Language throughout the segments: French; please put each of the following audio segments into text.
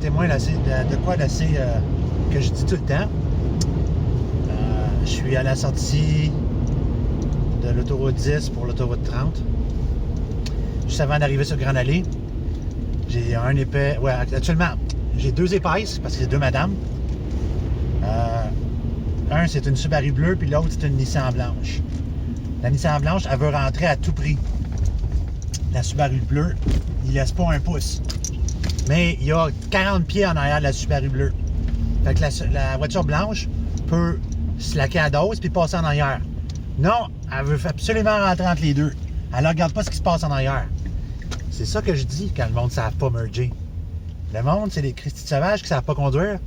témoin de quoi d'assez que je dis tout le temps. Je suis à la sortie de l'autoroute 10 pour l'autoroute 30. Juste avant d'arriver sur Grande Allée, j'ai un épais... Ouais, actuellement, j'ai deux épaisses, parce que c'est deux madames. Un, c'est une Subaru bleue, puis l'autre, c'est une Nissan blanche. La Nissan blanche, elle veut rentrer à tout prix. La Subaru bleue, il laisse pas un pouce. Mais il y a 40 pieds en arrière de la Subaru bleue. Fait que la voiture blanche peut se laquer à dose puis passer en arrière. Non, elle veut absolument rentrer entre les deux. Elle ne regarde pas ce qui se passe en arrière. C'est ça que je dis quand le monde ne savent pas merger. Le monde, c'est des Christy de sauvages qui ne savent pas conduire.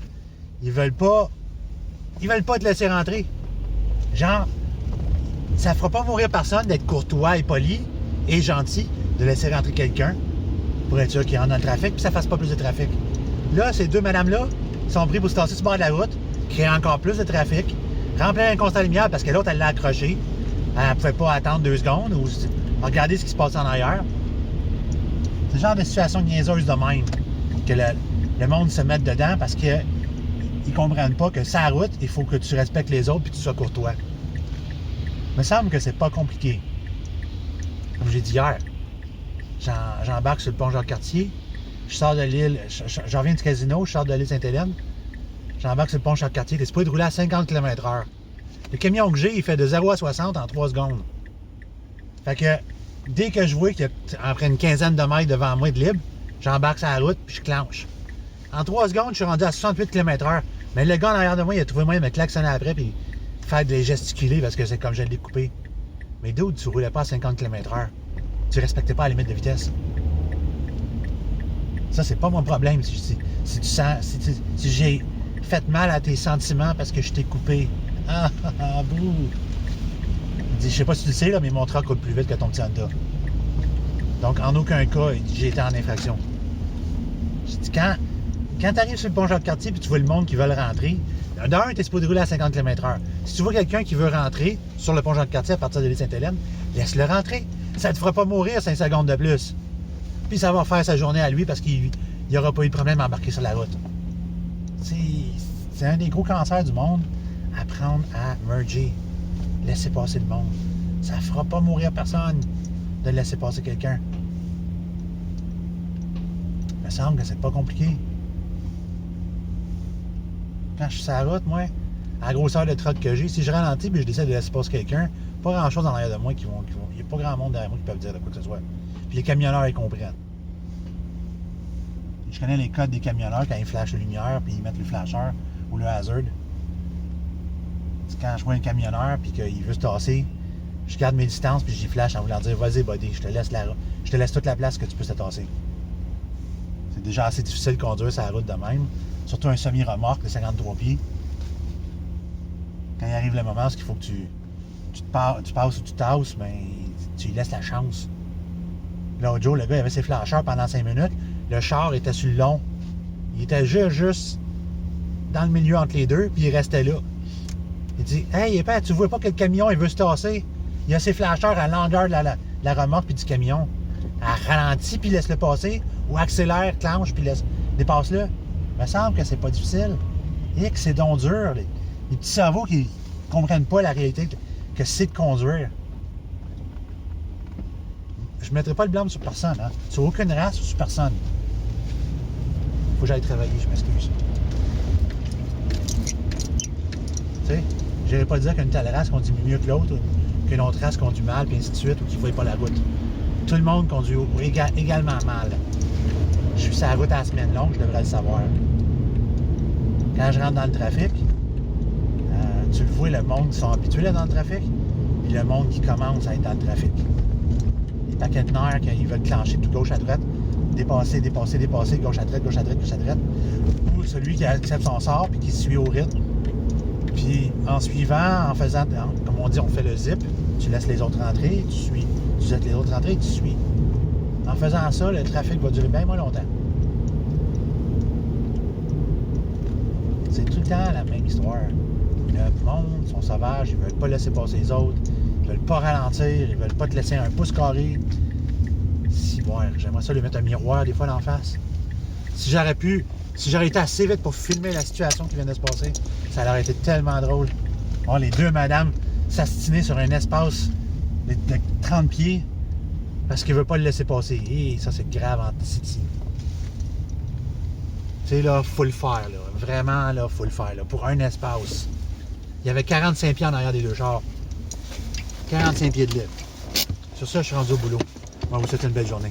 Ils veulent pas te laisser rentrer. Genre, ça ne fera pas mourir personne d'être courtois et poli et gentil de laisser rentrer quelqu'un pour être sûr qu'il rentre dans le trafic puis ça ne fasse pas plus de trafic. Là, ces deux madames-là sont pris pour se tasser sur le bord de la route, créer encore plus de trafic, remplir un constat de lumière parce que l'autre, elle l'a accroché. Elle ne pouvait pas attendre 2 secondes ou regarder ce qui se passe en arrière. C'est le genre de situation niaiseuse de même que le monde se mette dedans parce qu'ils ne comprennent pas que sa route, il faut que tu respectes les autres et que tu sois courtois. Il me semble que c'est pas compliqué. Comme j'ai dit hier, j'embarque sur le pont Jacques-Cartier, je sors de l'île, je reviens du casino, je sors de l'île Sainte-Hélène, j'embarque sur le pont Jacques-Cartier, t'es supposé de rouler à 50 km/h. Le camion que j'ai, il fait de 0 à 60 en 3 secondes. Fait que dès que je vois qu'il y a après une quinzaine de mètres devant moi de libre, j'embarque sur la route puis je clenche. En 3 secondes, je suis rendu à 68 km/h. Mais le gars en arrière de moi, il a trouvé moyen de me klaxonner après puis faire de les gesticuler parce que c'est comme je l'ai coupé. Mais d'où tu roulais pas à 50 km/h? Tu respectais pas la limite de vitesse. Ça, c'est pas mon problème. Si tu sens, si j'ai fait mal à tes sentiments parce que je t'ai coupé. Ah, ah, ah, bouh! Je sais pas si tu le sais, là, mais mon truck roule plus vite que ton petit Honda. Donc, en aucun cas, j'ai été en infraction. Je dis, quand tu arrives sur le pont Jacques-Cartier et tu vois le monde qui veut rentrer, d'un, tu es supposé rouler à 50 km/h. Si tu vois quelqu'un qui veut rentrer sur le pont Jacques-Cartier à partir de l'île Sainte-Hélène, laisse-le rentrer. Ça ne te fera pas mourir 5 secondes de plus. Puis ça va faire sa journée à lui parce qu'il n'aura pas eu de problème à embarquer sur la route. C'est un des gros cancers du monde, apprendre à merger. Laisser passer le monde. Ça ne fera pas mourir personne de laisser passer quelqu'un. Il me semble que c'est pas compliqué. Quand je suis sur la route, moi, à la grosseur de trotte que j'ai, si je ralentis et je décide de laisser passer quelqu'un, pas grand-chose en arrière de moi qui vont. Il n'y a pas grand monde derrière moi qui peuvent dire de quoi que ce soit. Puis les camionneurs, ils comprennent. Je connais les codes des camionneurs quand ils flashent la lumière puis ils mettent le flasheur ou le hazard. C'est quand je vois un camionneur puis qu'il veut se tasser, je garde mes distances puis j'y flash en voulant dire vas-y buddy, je te laisse toute la place que tu peux te tasser. C'est déjà assez difficile de conduire sur la route de même. Surtout un semi-remorque de 53 pieds. Quand il arrive le moment, c'est qu'il faut que tu passes ou tu tasses, mais tu lui laisses la chance. L'autre jour, le gars il avait ses flasheurs pendant 5 minutes. Le char était sur le long. Il était juste dans le milieu entre les deux, puis il restait là. Il dit « Hey, épais, tu vois pas que le camion, il veut se tasser? Il a ses flasheurs à longueur de la remorque puis du camion. Elle ralentit puis laisse-le passer, ou accélère, clenche puis dépasse-le. Il me semble que c'est pas difficile. Et que c'est donc dur. Les petits cerveaux qui comprennent pas la réalité que c'est de conduire. Je ne mettrai pas le blâme sur personne, hein? Sur aucune race ou sur personne. Faut que j'aille travailler, je m'excuse. Tu sais, je n'irai pas dire qu'une telle race conduit mieux que l'autre, ou qu'une autre race conduit mal, puis ainsi de suite, ou qu'il ne voit pas la route. Tout le monde conduit également mal. Je suis sur la route à la semaine longue, je devrais le savoir. Quand je rentre dans le trafic, tu le vois, le monde qui sont habitués là, dans le trafic, puis le monde qui commence à être dans le trafic. Les paquets de nerfs qui veulent clencher tout gauche à droite, dépasser, gauche à droite, gauche à droite, gauche à droite. Ou celui qui accepte son sort puis qui suit au rythme. Puis en suivant, en faisant, comme on dit, on fait le zip, tu laisses les autres rentrer, tu suis. Tu laisses les autres rentrer, tu suis. En faisant ça, le trafic va durer bien moins longtemps. C'est tout le temps la même histoire. Le monde sont sauvages, ils veulent pas laisser passer les autres, ils veulent pas ralentir, ils veulent pas te laisser un pouce carré. Si, ouais, j'aimerais ça lui mettre un miroir des fois d'en face. Si j'aurais pu Si j'aurais été assez vite pour filmer la situation qui vient de se passer, ça aurait été tellement drôle. Oh, les deux madames s'astiner sur un espace de 30 pieds parce qu'il ne veut pas le laisser passer. Et ça, c'est grave en City. Tu sais, là, faut le faire, là. Vraiment, là, faut le faire, là. Pour un espace. Il y avait 45 pieds en arrière des deux chars. 45 pieds de libre. Sur ça, je suis rendu au boulot. On va vous souhaiter une belle journée.